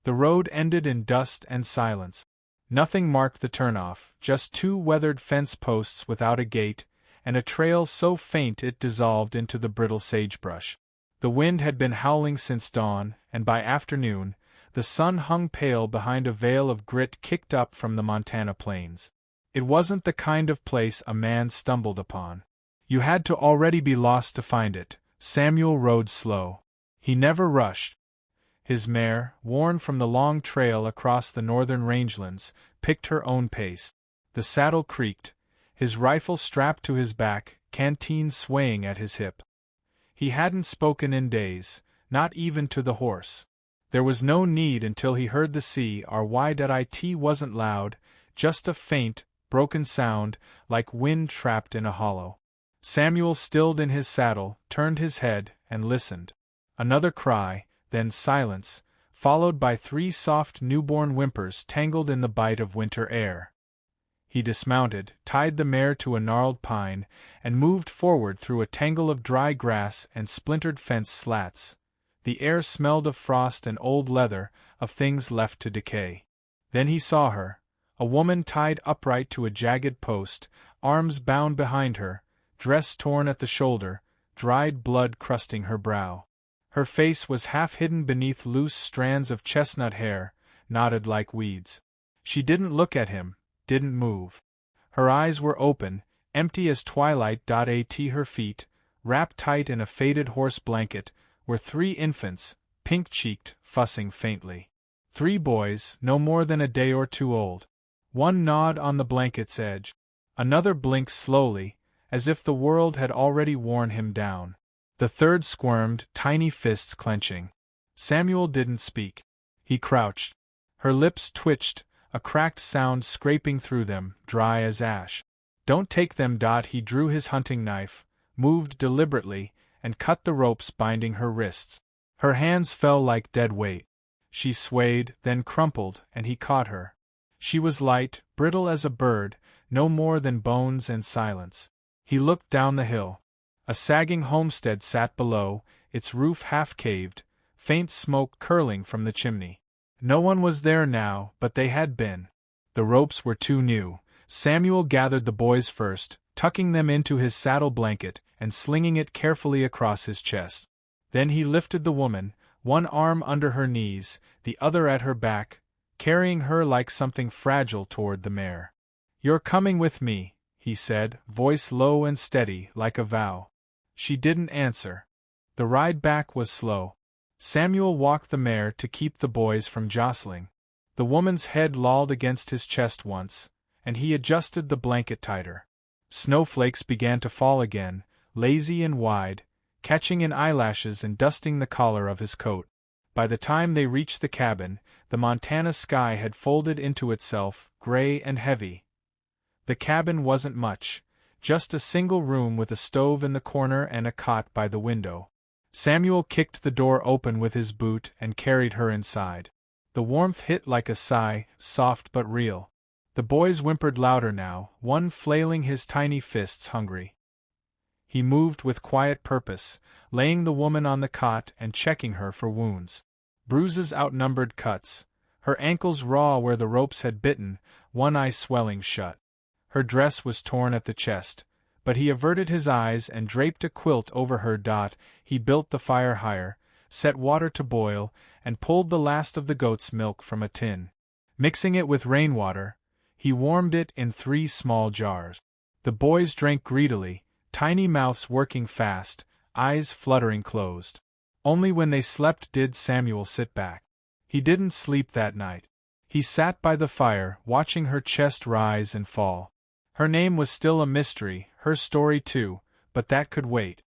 The road ended in dust and silence. Nothing marked the turnoff, just two weathered fence posts without a gate, and a trail so faint it dissolved into the brittle sagebrush. The wind had been howling since dawn, and by afternoon, the sun hung pale behind a veil of grit kicked up from the Montana plains. It wasn't the kind of place a man stumbled upon. You had to already be lost to find it. Samuel rode slow. He never rushed. His mare, worn from the long trail across the northern rangelands, picked her own pace. The saddle creaked, his rifle strapped to his back, canteen swaying at his hip. He hadn't spoken in days, not even to the horse. There was no need until he heard the CRY.IT wasn't loud, just a faint, broken sound, like wind trapped in a hollow. Samuel stilled in his saddle, turned his head, and listened. Another cry, then silence, followed by three soft newborn whimpers tangled in the bite of winter air. He dismounted, tied the mare to a gnarled pine, and moved forward through a tangle of dry grass and splintered fence slats. The air smelled of frost and old leather, of things left to decay. Then he saw her, a woman tied upright to a jagged post, arms bound behind her, dress torn at the shoulder, dried blood crusting her brow. Her face was half hidden beneath loose strands of chestnut hair, knotted like weeds. She didn't look at him, didn't move. Her eyes were open, empty as twilight. At her feet, wrapped tight in a faded horse blanket, were three infants, pink-cheeked, fussing faintly. Three boys, no more than a day or two old. One gnawed on the blanket's edge. Another blinked slowly, as if the world had already worn him down. The third squirmed, tiny fists clenching. Samuel didn't speak. He crouched. Her lips twitched, a cracked sound scraping through them, dry as ash. "Don't take them." He drew his hunting knife, moved deliberately, and cut the ropes binding her wrists. Her hands fell like dead weight. She swayed, then crumpled, and he caught her. She was light, brittle as a bird, no more than bones and silence. He looked down the hill. A sagging homestead sat below, its roof half-caved, faint smoke curling from the chimney. No one was there now, but they had been. The ropes were too new. Samuel gathered the boys first, tucking them into his saddle blanket and slinging it carefully across his chest. Then he lifted the woman, one arm under her knees, the other at her back, carrying her like something fragile toward the mare. "You're coming with me," he said, voice low and steady, like a vow. She didn't answer. The ride back was slow. Samuel walked the mare to keep the boys from jostling. The woman's head lolled against his chest once, and he adjusted the blanket tighter. Snowflakes began to fall again, lazy and wide, catching in eyelashes and dusting the collar of his coat. By the time they reached the cabin, the Montana sky had folded into itself, gray and heavy. The cabin wasn't much, just a single room with a stove in the corner and a cot by the window. Samuel kicked the door open with his boot and carried her inside. The warmth hit like a sigh, soft but real. The boys whimpered louder now, one flailing his tiny fists hungry. He moved with quiet purpose, laying the woman on the cot and checking her for wounds. Bruises outnumbered cuts, her ankles raw where the ropes had bitten, one eye swelling shut. Her dress was torn at the chest, but he averted his eyes and draped a quilt over her. He built the fire higher, set water to boil, and pulled the last of the goat's milk from a tin. Mixing it with rainwater, he warmed it in 3 small jars. The boys drank greedily, tiny mouths working fast, eyes fluttering closed. Only when they slept did Samuel sit back. He didn't sleep that night. He sat by the fire, watching her chest rise and fall. Her name was still a mystery, her story too, but that could wait.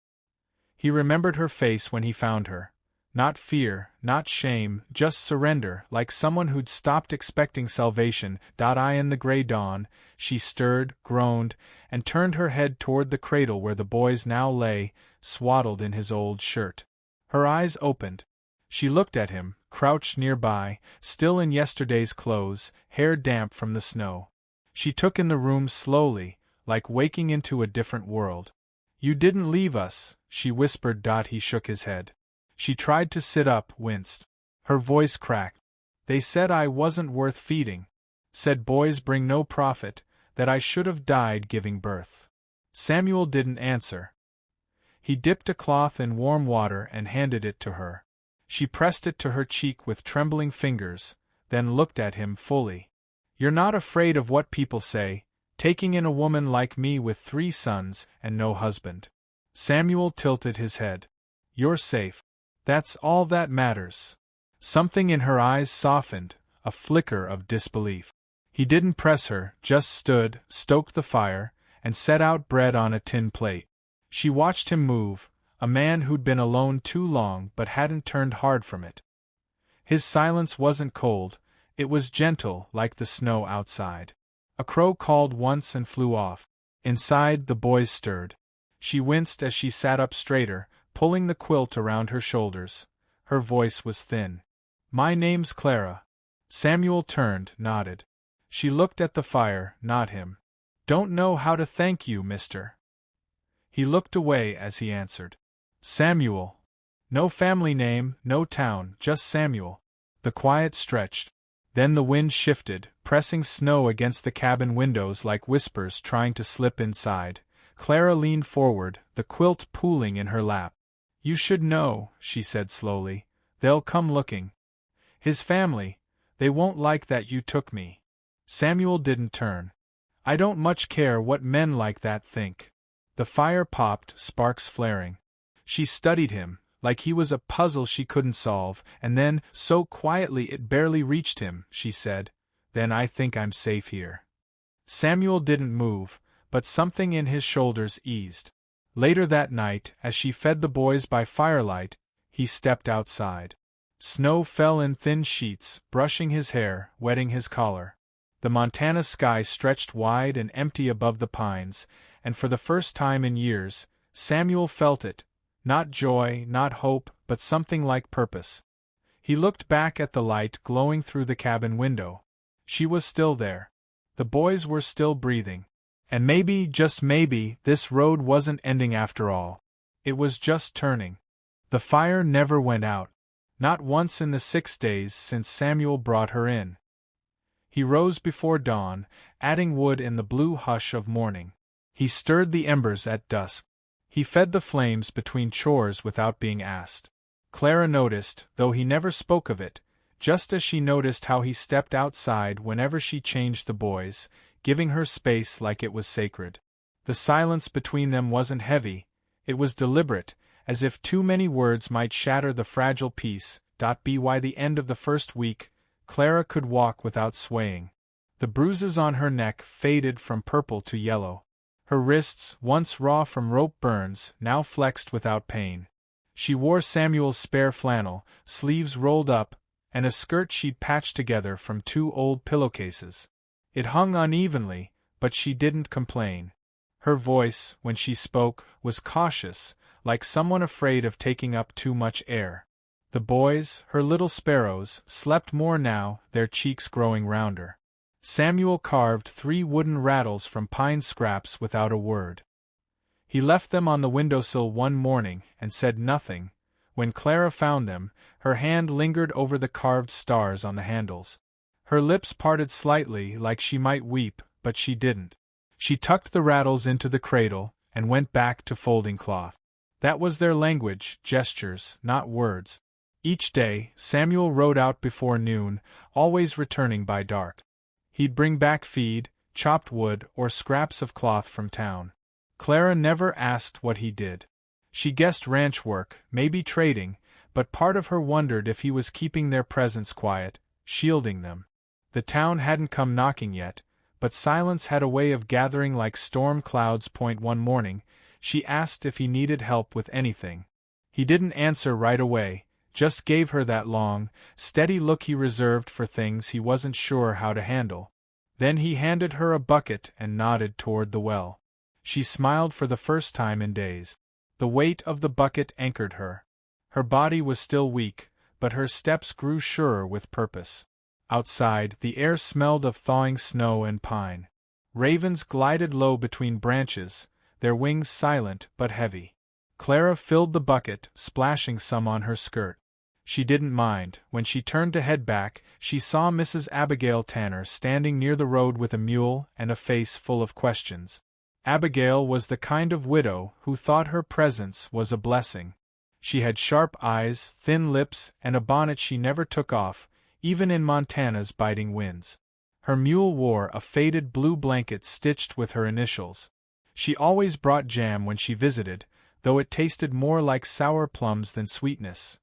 He remembered her face when he found her. Not fear, not shame, just surrender, like someone who'd stopped expecting salvation. In the gray dawn, she stirred, groaned, and turned her head toward the cradle where the boys now lay, swaddled in his old shirt. Her eyes opened. She looked at him, crouched nearby, still in yesterday's clothes, hair damp from the snow. She took in the room slowly, like waking into a different world. "You didn't leave us," she whispered. He shook his head. She tried to sit up, winced. Her voice cracked. They said I wasn't worth feeding. Said boys bring no profit, that I should have died giving birth. Samuel didn't answer. He dipped a cloth in warm water and handed it to her. She pressed it to her cheek with trembling fingers, then looked at him fully. You're not afraid of what people say, taking in a woman like me with 3 sons and no husband. Samuel tilted his head. You're safe. That's all that matters. Something in her eyes softened, a flicker of disbelief. He didn't press her, just stood, stoked the fire, and set out bread on a tin plate. She watched him move, a man who'd been alone too long but hadn't turned hard from it. His silence wasn't cold, it was gentle like the snow outside. A crow called once and flew off. Inside, the boys stirred. She winced as she sat up straighter, pulling the quilt around her shoulders. Her voice was thin. My name's Clara. Samuel turned, nodded. She looked at the fire, not him. Don't know how to thank you, mister. He looked away as he answered. Samuel. No family name, no town, just Samuel. The quiet stretched. Then the wind shifted, pressing snow against the cabin windows like whispers trying to slip inside. Clara leaned forward, the quilt pooling in her lap. You should know, she said slowly. They'll come looking. His family, they won't like that you took me. Samuel didn't turn. I don't much care what men like that think. The fire popped, sparks flaring. She studied him, like he was a puzzle she couldn't solve, and then, so quietly it barely reached him, she said, Then I think I'm safe here. Samuel didn't move, but something in his shoulders eased. Later that night, as she fed the boys by firelight, he stepped outside. Snow fell in thin sheets, brushing his hair, wetting his collar. The Montana sky stretched wide and empty above the pines, and for the first time in years, Samuel felt it. Not joy, not hope, but something like purpose. He looked back at the light glowing through the cabin window. She was still there. The boys were still breathing. And maybe, just maybe, this road wasn't ending after all. It was just turning. The fire never went out. Not once in the 6 days since Samuel brought her in. He rose before dawn, adding wood in the blue hush of morning. He stirred the embers at dusk. He fed the flames between chores without being asked. Clara noticed, though he never spoke of it, just as she noticed how he stepped outside whenever she changed the boys, giving her space like it was sacred. The silence between them wasn't heavy, it was deliberate, as if too many words might shatter the fragile peace. By the end of the first week, Clara could walk without swaying. The bruises on her neck faded from purple to yellow. Her wrists, once raw from rope burns, now flexed without pain. She wore Samuel's spare flannel, sleeves rolled up, and a skirt she'd patched together from 2 old pillowcases. It hung unevenly, but she didn't complain. Her voice, when she spoke, was cautious, like someone afraid of taking up too much air. The boys, her little sparrows, slept more now, their cheeks growing rounder. Samuel carved 3 wooden rattles from pine scraps without a word. He left them on the windowsill one morning and said nothing. When Clara found them, her hand lingered over the carved stars on the handles. Her lips parted slightly like she might weep, but she didn't. She tucked the rattles into the cradle and went back to folding cloth. That was their language, gestures, not words. Each day, Samuel rode out before noon, always returning by dark. He'd bring back feed, chopped wood, or scraps of cloth from town. Clara never asked what he did. She guessed ranch work, maybe trading, but part of her wondered if he was keeping their presence quiet, shielding them. The town hadn't come knocking yet, but silence had a way of gathering like storm clouds. One morning, she asked if he needed help with anything. He didn't answer right away, just gave her that long, steady look he reserved for things he wasn't sure how to handle. Then he handed her a bucket and nodded toward the well. She smiled for the first time in days. The weight of the bucket anchored her. Her body was still weak, but her steps grew surer with purpose. Outside, the air smelled of thawing snow and pine. Ravens glided low between branches, their wings silent but heavy. Clara filled the bucket, splashing some on her skirt. She didn't mind. When she turned to head back, she saw Mrs. Abigail Tanner standing near the road with a mule and a face full of questions. Abigail was the kind of widow who thought her presence was a blessing. She had sharp eyes, thin lips, and a bonnet she never took off, even in Montana's biting winds. Her mule wore a faded blue blanket stitched with her initials. She always brought jam when she visited, though it tasted more like sour plums than sweetness.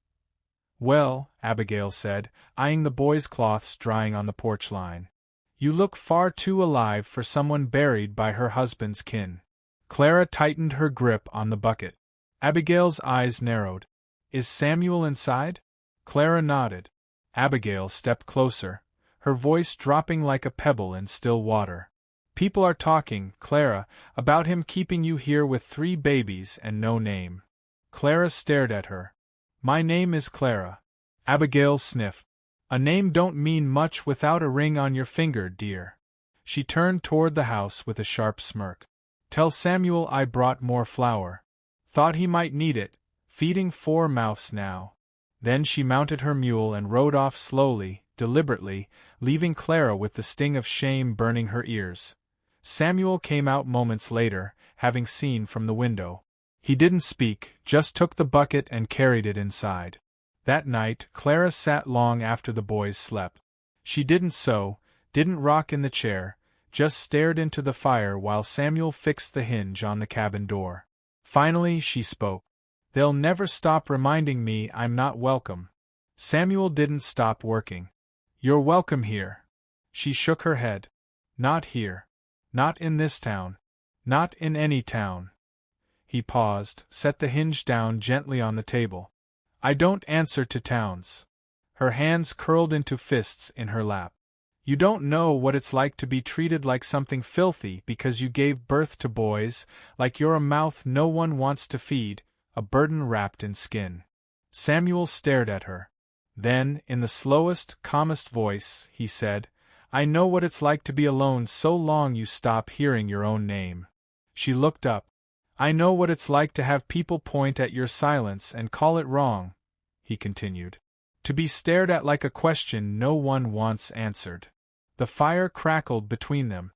"Well," Abigail said, eyeing the boys' cloths drying on the porch line, "you look far too alive for someone buried by her husband's kin." Clara tightened her grip on the bucket. Abigail's eyes narrowed. "Is Samuel inside?" Clara nodded. Abigail stepped closer, her voice dropping like a pebble in still water. "People are talking, Clara, about him keeping you here with 3 babies and no name." Clara stared at her. "My name is Clara." Abigail sniffed. "A name don't mean much without a ring on your finger, dear." She turned toward the house with a sharp smirk. "Tell Samuel I brought more flour. Thought he might need it, feeding 4 mouths now." Then she mounted her mule and rode off slowly, deliberately, leaving Clara with the sting of shame burning her ears. Samuel came out moments later, having seen from the window. He didn't speak, just took the bucket and carried it inside. That night, Clara sat long after the boys slept. She didn't sew, didn't rock in the chair, just stared into the fire while Samuel fixed the hinge on the cabin door. Finally, she spoke. "They'll never stop reminding me I'm not welcome." Samuel didn't stop working. "You're welcome here." She shook her head. "Not here. Not in this town. Not in any town." He paused, set the hinge down gently on the table. "I don't answer to towns." Her hands curled into fists in her lap. "You don't know what it's like to be treated like something filthy because you gave birth to boys, like you're a mouth no one wants to feed, a burden wrapped in skin." Samuel stared at her. Then, in the slowest, calmest voice, he said, "I know what it's like to be alone so long you stop hearing your own name." She looked up. "I know what it's like to have people point at your silence and call it wrong," he continued. "To be stared at like a question no one wants answered." The fire crackled between them.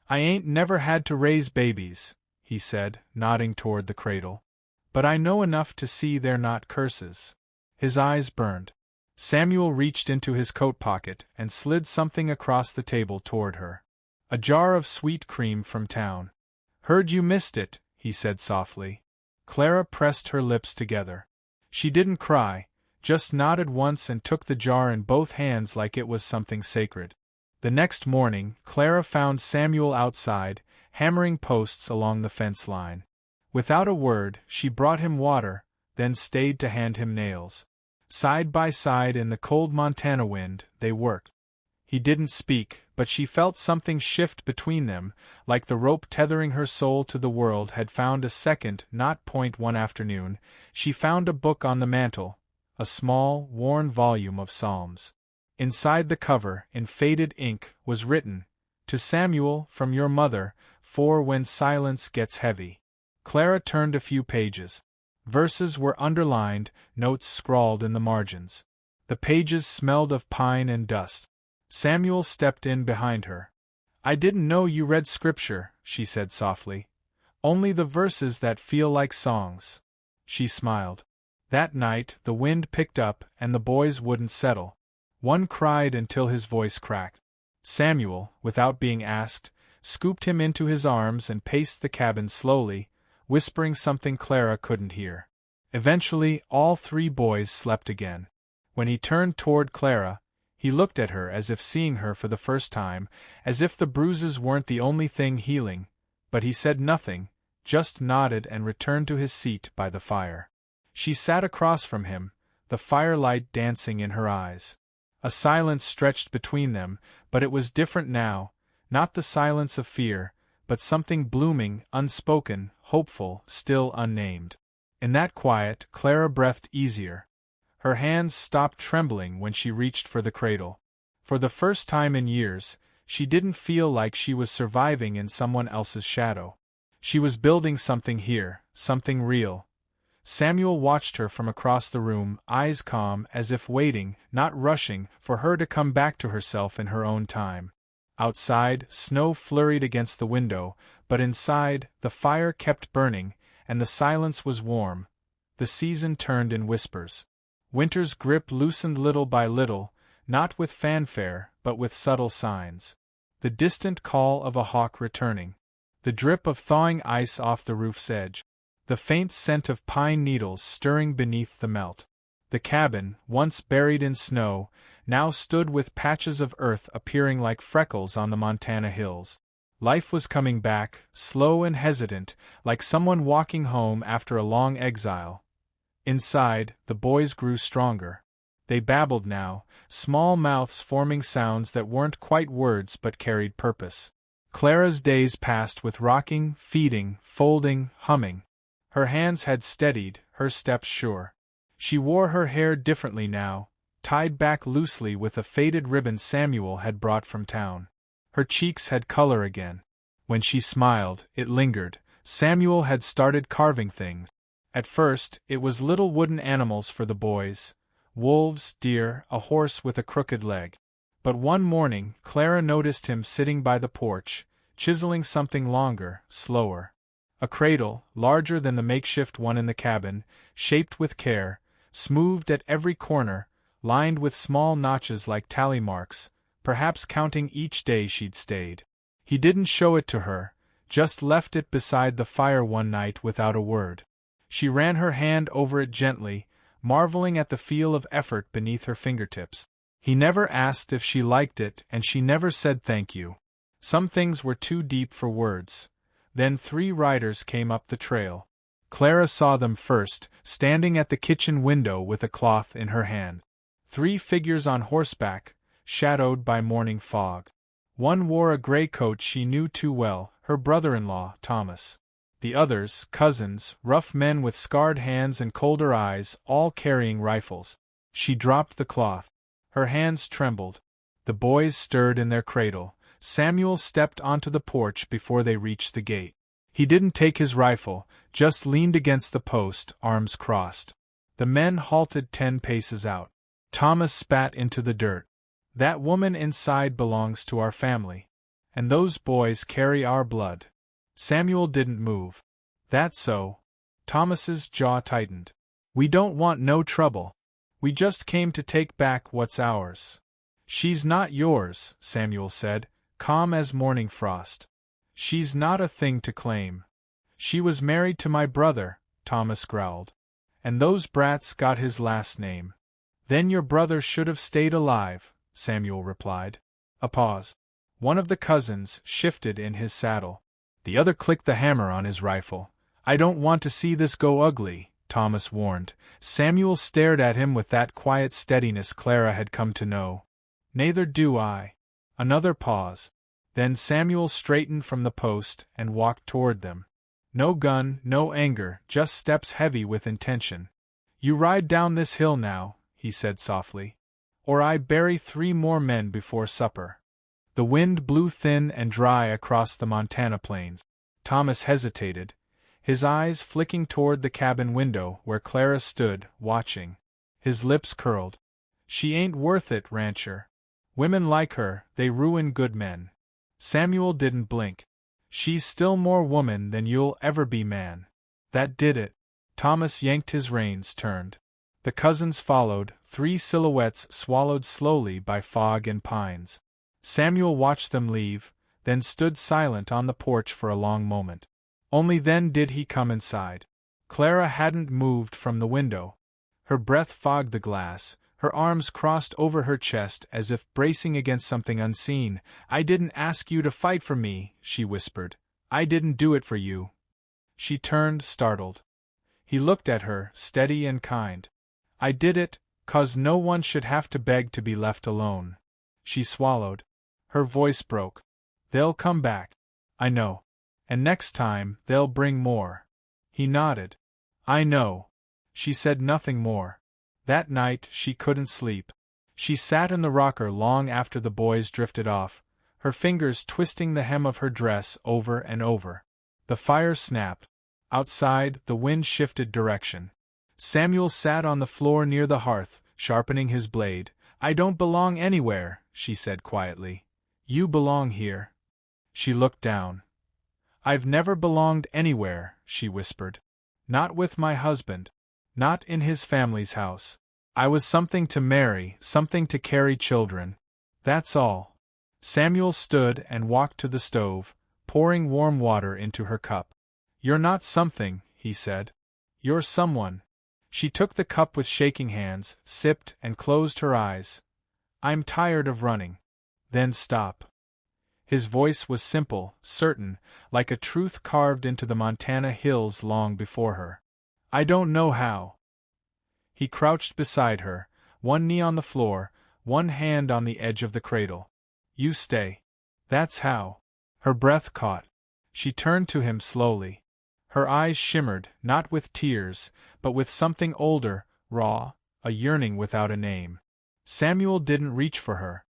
"I ain't never had to raise babies," he said, nodding toward the cradle. "But I know enough to see they're not curses." His eyes burned. Samuel reached into his coat pocket and slid something across the table toward her. "A jar of sweet cream from town." "Heard you missed it," he said softly. Clara pressed her lips together. She didn't cry, just nodded once and took the jar in both hands like it was something sacred. The next morning, Clara found Samuel outside, hammering posts along the fence line. Without a word, she brought him water, then stayed to hand him nails. Side by side in the cold Montana wind, they worked. He didn't speak, but she felt something shift between them, like the rope tethering her soul to the world had found a second point. One afternoon, she found a book on the mantel, a small, worn volume of Psalms. Inside the cover, in faded ink, was written, "To Samuel, from your mother, for when silence gets heavy." Clara turned a few pages. Verses were underlined, notes scrawled in the margins. The pages smelled of pine and dust. Samuel stepped in behind her. "I didn't know you read scripture," she said softly. "Only the verses that feel like songs." She smiled. That night, the wind picked up and the boys wouldn't settle. One cried until his voice cracked. Samuel, without being asked, scooped him into his arms and paced the cabin slowly, whispering something Clara couldn't hear. Eventually, all 3 boys slept again. When he turned toward Clara, he looked at her as if seeing her for the first time, as if the bruises weren't the only thing healing, but he said nothing, just nodded and returned to his seat by the fire. She sat across from him, the firelight dancing in her eyes. A silence stretched between them, but it was different now, not the silence of fear, but something blooming, unspoken, hopeful, still unnamed. In that quiet, Clara breathed easier. Her hands stopped trembling when she reached for the cradle. For the first time in years, she didn't feel like she was surviving in someone else's shadow. She was building something here, something real. Samuel watched her from across the room, eyes calm as if waiting, not rushing, for her to come back to herself in her own time. Outside, snow flurried against the window, but inside, the fire kept burning, and the silence was warm. The season turned in whispers. Winter's grip loosened little by little, not with fanfare, but with subtle signs. The distant call of a hawk returning. The drip of thawing ice off the roof's edge. The faint scent of pine needles stirring beneath the melt. The cabin, once buried in snow, now stood with patches of earth appearing like freckles on the Montana hills. Life was coming back, slow and hesitant, like someone walking home after a long exile. Inside, the boys grew stronger. They babbled now, small mouths forming sounds that weren't quite words but carried purpose. Clara's days passed with rocking, feeding, folding, humming. Her hands had steadied, her steps sure. She wore her hair differently now, tied back loosely with a faded ribbon Samuel had brought from town. Her cheeks had color again. When she smiled, it lingered. Samuel had started carving things. At first, it was little wooden animals for the boys. Wolves, deer, a horse with a crooked leg. But one morning, Clara noticed him sitting by the porch, chiseling something longer, slower. A cradle, larger than the makeshift one in the cabin, shaped with care, smoothed at every corner, lined with small notches like tally marks, perhaps counting each day she'd stayed. He didn't show it to her, just left it beside the fire one night without a word. She ran her hand over it gently, marveling at the feel of effort beneath her fingertips. He never asked if she liked it, and she never said thank you. Some things were too deep for words. Then 3 riders came up the trail. Clara saw them first, standing at the kitchen window with a cloth in her hand. 3 figures on horseback, shadowed by morning fog. One wore a gray coat she knew too well, her brother-in-law, Thomas. The others, cousins, rough men with scarred hands and colder eyes, all carrying rifles. She dropped the cloth. Her hands trembled. The boys stirred in their cradle. Samuel stepped onto the porch before they reached the gate. He didn't take his rifle, just leaned against the post, arms crossed. The men halted 10 paces out. Thomas spat into the dirt. That woman inside belongs to our family. And those boys carry our blood. Samuel didn't move. That's so. Thomas's jaw tightened. We don't want no trouble. We just came to take back what's ours. She's not yours, Samuel said, calm as morning frost. She's not a thing to claim. She was married to my brother, Thomas growled. And those brats got his last name. Then your brother should have stayed alive, Samuel replied. A pause. One of the cousins shifted in his saddle. The other clicked the hammer on his rifle. I don't want to see this go ugly, Thomas warned. Samuel stared at him with that quiet steadiness Clara had come to know. Neither do I. Another pause. Then Samuel straightened from the post and walked toward them. No gun, no anger, just steps heavy with intention. You ride down this hill now, he said softly. Or I bury 3 more men before supper. The wind blew thin and dry across the Montana plains. Thomas hesitated, his eyes flicking toward the cabin window where Clara stood, watching. His lips curled. She ain't worth it, rancher. Women like her, they ruin good men. Samuel didn't blink. She's still more woman than you'll ever be man. That did it. Thomas yanked his reins, turned. The cousins followed, 3 silhouettes swallowed slowly by fog and pines. Samuel watched them leave, then stood silent on the porch for a long moment. Only then did he come inside. Clara hadn't moved from the window. Her breath fogged the glass, her arms crossed over her chest as if bracing against something unseen. I didn't ask you to fight for me, she whispered. I didn't do it for you. She turned, startled. He looked at her, steady and kind. I did it, 'cause no one should have to beg to be left alone. She swallowed. Her voice broke. They'll come back. I know. And next time, they'll bring more. He nodded. I know. She said nothing more. That night, she couldn't sleep. She sat in the rocker long after the boys drifted off, her fingers twisting the hem of her dress over and over. The fire snapped. Outside, the wind shifted direction. Samuel sat on the floor near the hearth, sharpening his blade. "I don't belong anywhere," she said quietly. "You belong here." She looked down. "I've never belonged anywhere," she whispered. "Not with my husband. Not in his family's house. I was something to marry, something to carry children. That's all." Samuel stood and walked to the stove, pouring warm water into her cup. "You're not something," he said. "You're someone." She took the cup with shaking hands, sipped, and closed her eyes. "I'm tired of running." "Then stop." His voice was simple, certain, like a truth carved into the Montana hills long before her. "I don't know how." He crouched beside her, one knee on the floor, one hand on the edge of the cradle. "You stay. That's how." Her breath caught. She turned to him slowly. Her eyes shimmered, not with tears, but with something older, raw, a yearning without a name. Samuel didn't reach for her.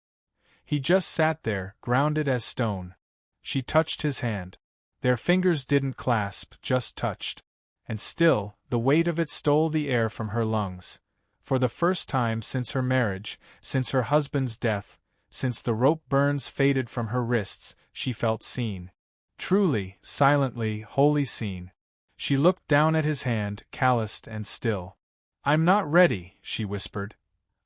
He just sat there, grounded as stone. She touched his hand. Their fingers didn't clasp, just touched. And still, the weight of it stole the air from her lungs. For the first time since her marriage, since her husband's death, since the rope burns faded from her wrists, she felt seen. Truly, silently, wholly seen. She looked down at his hand, calloused and still. "I'm not ready," she whispered.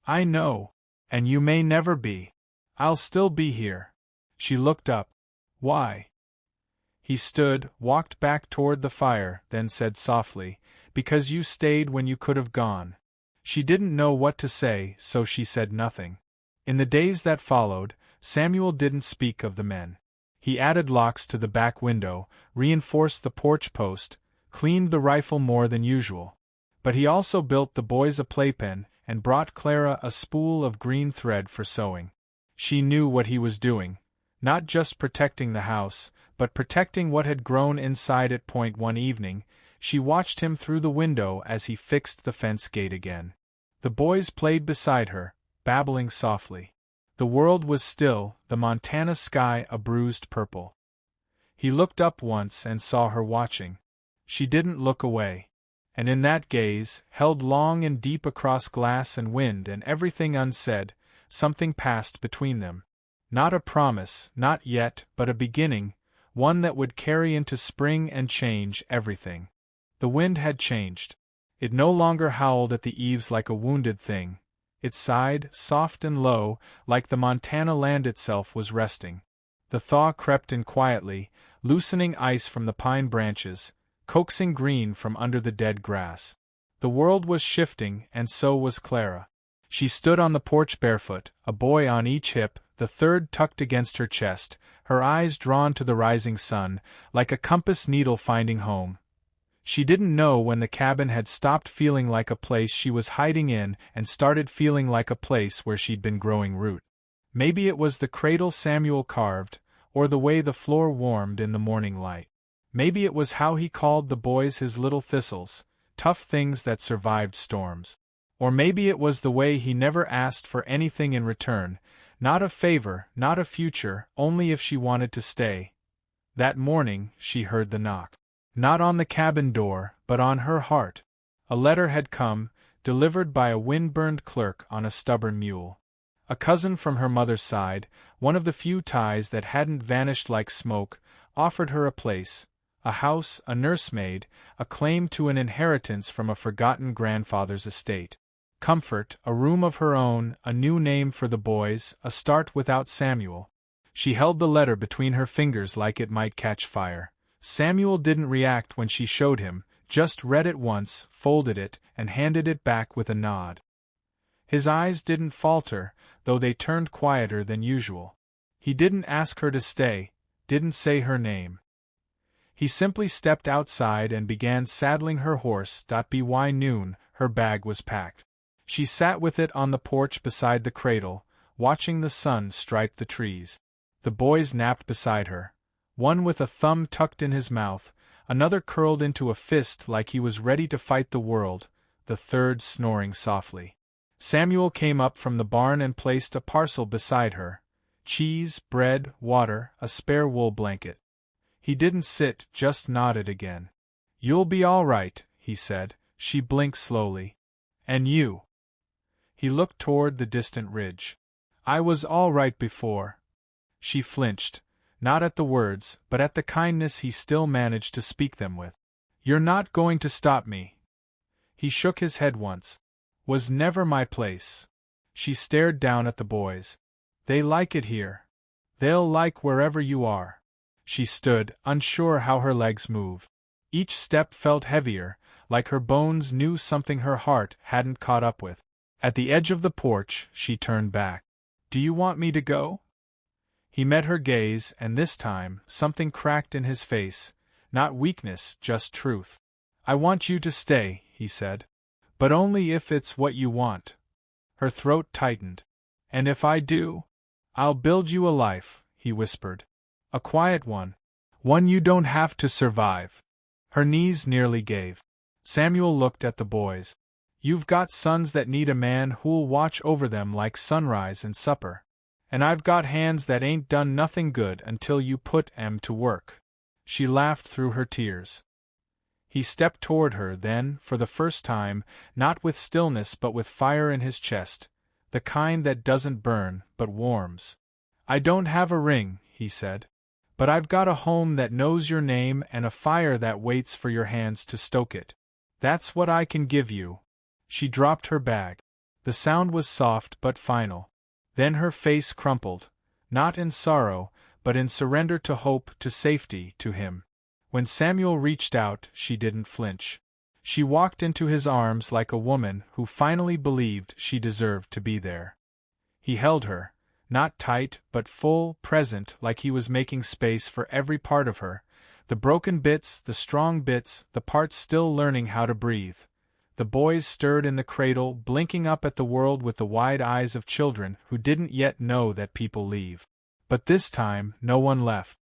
"I know. And you may never be. I'll still be here." She looked up. "Why?" He stood, walked back toward the fire, then said softly, "Because you stayed when you could have gone." She didn't know what to say, so she said nothing. In the days that followed, Samuel didn't speak of the men. He added locks to the back window, reinforced the porch post, cleaned the rifle more than usual. But he also built the boys a playpen, and brought Clara a spool of green thread for sewing. She knew what he was doing. Not just protecting the house, but protecting what had grown inside it. One evening, she watched him through the window as he fixed the fence gate again. The boys played beside her, babbling softly. The world was still, the Montana sky a bruised purple. He looked up once and saw her watching. She didn't look away. And in that gaze, held long and deep across glass and wind and everything unsaid, something passed between them. Not a promise, not yet, but a beginning, one that would carry into spring and change everything. The wind had changed. It no longer howled at the eaves like a wounded thing. It sighed, soft and low, like the Montana land itself was resting. The thaw crept in quietly, loosening ice from the pine branches, coaxing green from under the dead grass. The world was shifting, and so was Clara. She stood on the porch barefoot, a boy on each hip, the third tucked against her chest, her eyes drawn to the rising sun, like a compass needle finding home. She didn't know when the cabin had stopped feeling like a place she was hiding in and started feeling like a place where she'd been growing root. Maybe it was the cradle Samuel carved, or the way the floor warmed in the morning light. Maybe it was how he called the boys his little thistles, tough things that survived storms. Or maybe it was the way he never asked for anything in return, not a favor, not a future, only if she wanted to stay. That morning, she heard the knock. Not on the cabin door, but on her heart. A letter had come, delivered by a wind-burned clerk on a stubborn mule. A cousin from her mother's side, one of the few ties that hadn't vanished like smoke, offered her a place, a house, a nursemaid, a claim to an inheritance from a forgotten grandfather's estate. Comfort, a room of her own, a new name for the boys, a start without Samuel. She held the letter between her fingers like it might catch fire. Samuel didn't react when she showed him, just read it once, folded it, and handed it back with a nod. His eyes didn't falter, though they turned quieter than usual. He didn't ask her to stay, didn't say her name. He simply stepped outside and began saddling her horse. By noon, her bag was packed. She sat with it on the porch beside the cradle, watching the sun stripe the trees. The boys napped beside her, one with a thumb tucked in his mouth, another curled into a fist like he was ready to fight the world, the third snoring softly. Samuel came up from the barn and placed a parcel beside her. Cheese, bread, water, a spare wool blanket. He didn't sit, just nodded again. "You'll be all right," he said, She blinked slowly. And you? He looked toward the distant ridge. I was all right before. She flinched, not at the words, but at the kindness he still managed to speak them with. You're not going to stop me. He shook his head once. Was never my place. She stared down at the boys. They like it here. They'll like wherever you are. She stood, unsure how her legs moved. Each step felt heavier, like her bones knew something her heart hadn't caught up with. At the edge of the porch, she turned back. Do you want me to go? He met her gaze, and this time, something cracked in his face. Not weakness, just truth. I want you to stay, he said. But only if it's what you want. Her throat tightened. And if I do? I'll build you a life, he whispered. A quiet one. One you don't have to survive. Her knees nearly gave. Samuel looked at the boys. You've got sons that need a man who'll watch over them like sunrise and supper. And I've got hands that ain't done nothing good until you put 'em to work. She laughed through her tears. He stepped toward her then, for the first time, not with stillness but with fire in his chest, the kind that doesn't burn, but warms. I don't have a ring, he said. But I've got a home that knows your name and a fire that waits for your hands to stoke it. That's what I can give you. She dropped her bag. The sound was soft but final. Then her face crumpled, not in sorrow, but in surrender to hope, to safety, to him. When Samuel reached out, she didn't flinch. She walked into his arms like a woman who finally believed she deserved to be there. He held her, not tight but full, present, like he was making space for every part of her, the broken bits, the strong bits, the parts still learning how to breathe. The boys stirred in the cradle, blinking up at the world with the wide eyes of children who didn't yet know that people leave. But this time, no one left.